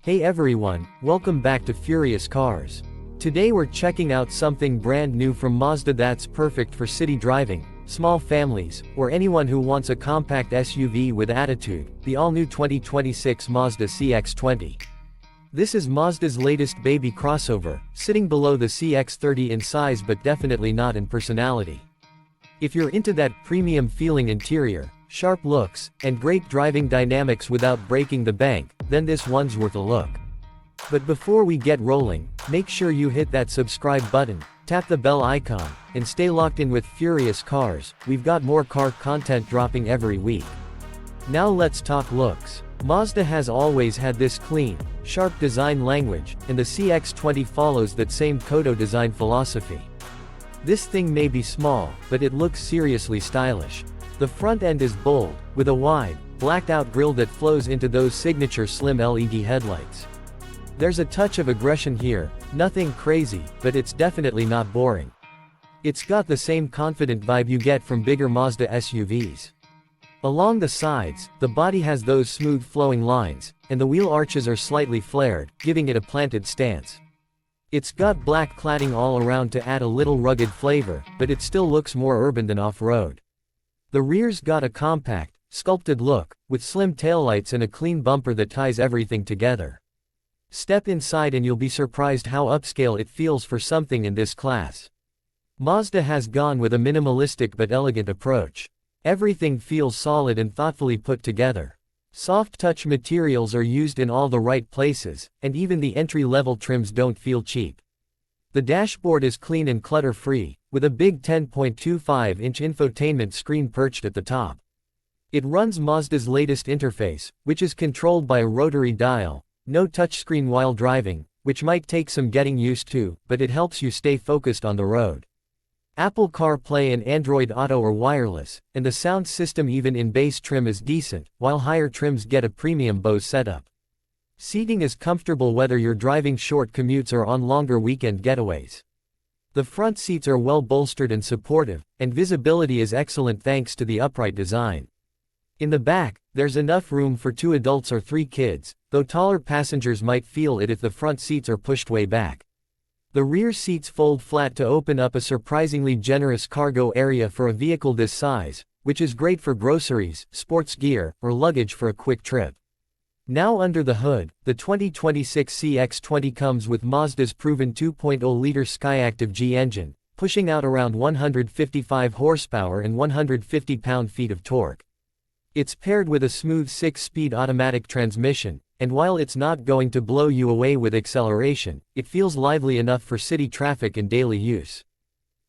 Hey everyone, welcome back to Furious Cars. Today we're checking out something brand new from Mazda that's perfect for city driving, small families, or anyone who wants a compact SUV with attitude, the all-new 2026 Mazda CX-20. This is Mazda's latest baby crossover, sitting below the CX-30 in size but definitely not in personality. If you're into that premium feeling interior, sharp looks, and great driving dynamics without breaking the bank, then this one's worth a look. But before we get rolling, make sure you hit that subscribe button, tap the bell icon, and stay locked in with Furious Cars. We've got more car content dropping every week. Now let's talk looks. Mazda has always had this clean, sharp design language, and the CX-20 follows that same Kodo design philosophy. This thing may be small, but it looks seriously stylish. The front end is bold, with a wide, blacked-out grille that flows into those signature slim LED headlights. There's a touch of aggression here, nothing crazy, but it's definitely not boring. It's got the same confident vibe you get from bigger Mazda SUVs. Along the sides, the body has those smooth flowing lines, and the wheel arches are slightly flared, giving it a planted stance. It's got black cladding all around to add a little rugged flavor, but it still looks more urban than off-road. The rear's got a compact, sculpted look, with slim taillights and a clean bumper that ties everything together. Step inside and you'll be surprised how upscale it feels for something in this class. Mazda has gone with a minimalistic but elegant approach. Everything feels solid and thoughtfully put together. Soft touch materials are used in all the right places, and even the entry-level trims don't feel cheap. The dashboard is clean and clutter-free, with a big 10.25-inch infotainment screen perched at the top. It runs Mazda's latest interface, which is controlled by a rotary dial. No touchscreen while driving, which might take some getting used to, but it helps you stay focused on the road. Apple CarPlay and Android Auto are wireless, and the sound system even in base trim is decent, while higher trims get a premium Bose setup. Seating is comfortable whether you're driving short commutes or on longer weekend getaways. The front seats are well bolstered and supportive, and visibility is excellent thanks to the upright design. In the back, there's enough room for 2 adults or 3 kids, though taller passengers might feel it if the front seats are pushed way back. The rear seats fold flat to open up a surprisingly generous cargo area for a vehicle this size, which is great for groceries, sports gear, or luggage for a quick trip. Now under the hood, the 2026 CX-20 comes with Mazda's proven 2.0-liter Skyactiv G engine, pushing out around 155 horsepower and 150 pound-feet of torque. It's paired with a smooth 6-speed automatic transmission, and while it's not going to blow you away with acceleration, it feels lively enough for city traffic and daily use.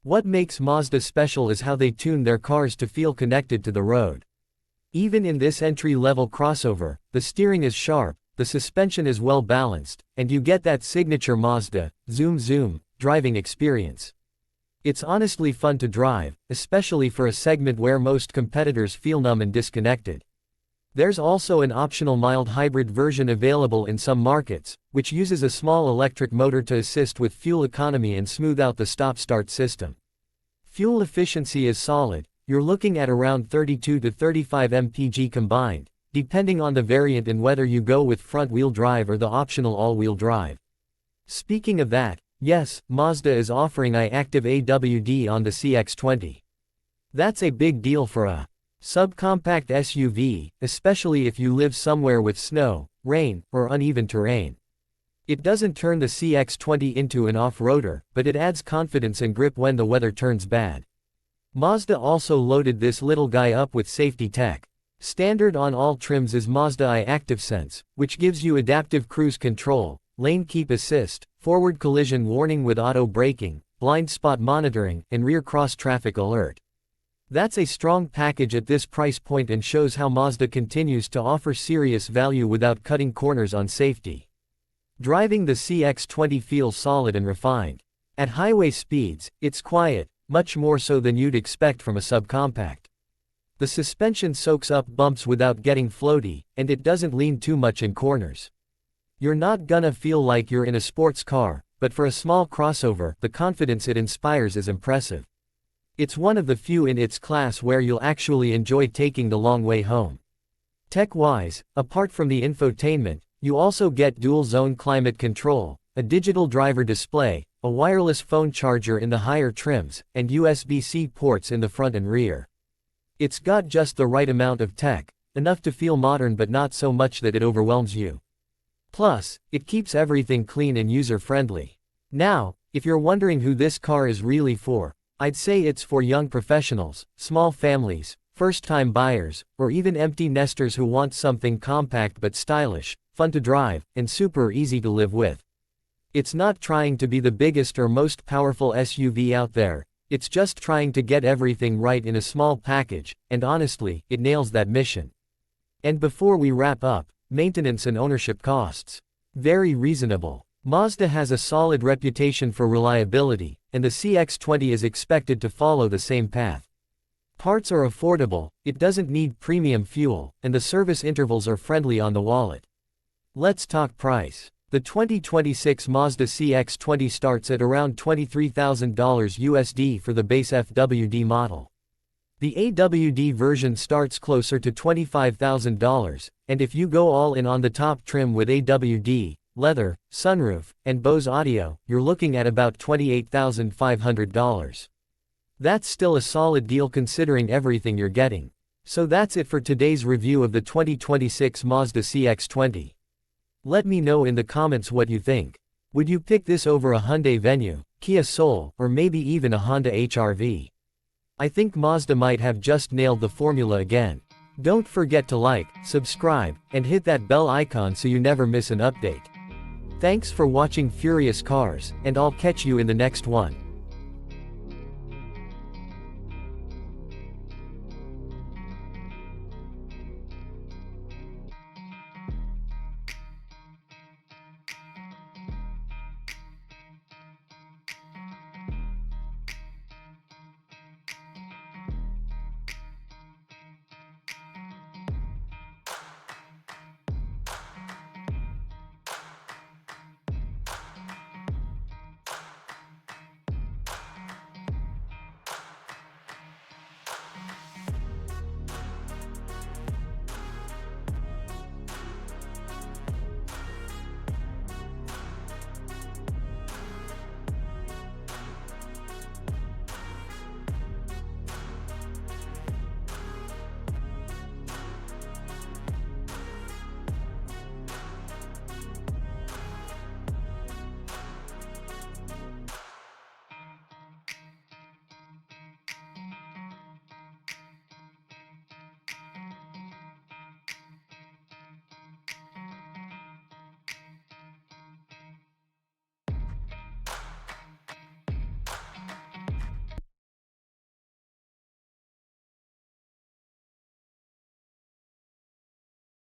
What makes Mazda special is how they tune their cars to feel connected to the road. Even in this entry-level crossover, the steering is sharp, the suspension is well balanced, and you get that signature Mazda, zoom zoom, driving experience. It's honestly fun to drive, especially for a segment where most competitors feel numb and disconnected. There's also an optional mild hybrid version available in some markets, which uses a small electric motor to assist with fuel economy and smooth out the stop-start system. Fuel efficiency is solid. You're looking at around 32 to 35 mpg combined, depending on the variant and whether you go with front-wheel drive or the optional all-wheel drive. Speaking of that, yes, Mazda is offering iActive AWD on the CX-20. That's a big deal for a subcompact SUV, especially if you live somewhere with snow, rain, or uneven terrain. It doesn't turn the CX-20 into an off-roader, but it adds confidence and grip when the weather turns bad. Mazda also loaded this little guy up with safety tech. Standard on all trims is Mazda iActive Sense, which gives you adaptive cruise control, lane keep assist, forward collision warning with auto braking, blind spot monitoring, and rear cross traffic alert. That's a strong package at this price point and shows how Mazda continues to offer serious value without cutting corners on safety. Driving the CX-20 feels solid and refined. At highway speeds, it's quiet, much more so than you'd expect from a subcompact. The suspension soaks up bumps without getting floaty, and it doesn't lean too much in corners. You're not gonna feel like you're in a sports car, but for a small crossover, the confidence it inspires is impressive. It's one of the few in its class where you'll actually enjoy taking the long way home. Tech-wise, apart from the infotainment, You also get dual-zone climate control, a digital driver display, a wireless phone charger in the higher trims, and USB-C ports in the front and rear. It's got just the right amount of tech, enough to feel modern but not so much that it overwhelms you. Plus, it keeps everything clean and user-friendly. Now, if you're wondering who this car is really for, I'd say it's for young professionals, small families, first-time buyers, or even empty nesters who want something compact but stylish, fun to drive, and super easy to live with. It's not trying to be the biggest or most powerful SUV out there, it's just trying to get everything right in a small package, and honestly, it nails that mission. And before we wrap up, maintenance and ownership costs. Very reasonable. Mazda has a solid reputation for reliability, and the CX-20 is expected to follow the same path. Parts are affordable, it doesn't need premium fuel, and the service intervals are friendly on the wallet. Let's talk price. The 2026 Mazda CX-20 starts at around $23,000 USD for the base FWD model. The AWD version starts closer to $25,000, and if you go all in on the top trim with AWD, leather, sunroof, and Bose audio, you're looking at about $28,500. That's still a solid deal considering everything you're getting. So that's it for today's review of the 2026 Mazda CX-20. Let me know in the comments what you think. Would you pick this over a Hyundai Venue, Kia Soul, or maybe even a Honda HR-V? I think Mazda might have just nailed the formula again. Don't forget to like, subscribe, and hit that bell icon so you never miss an update. Thanks for watching Furious Cars, and I'll catch you in the next one.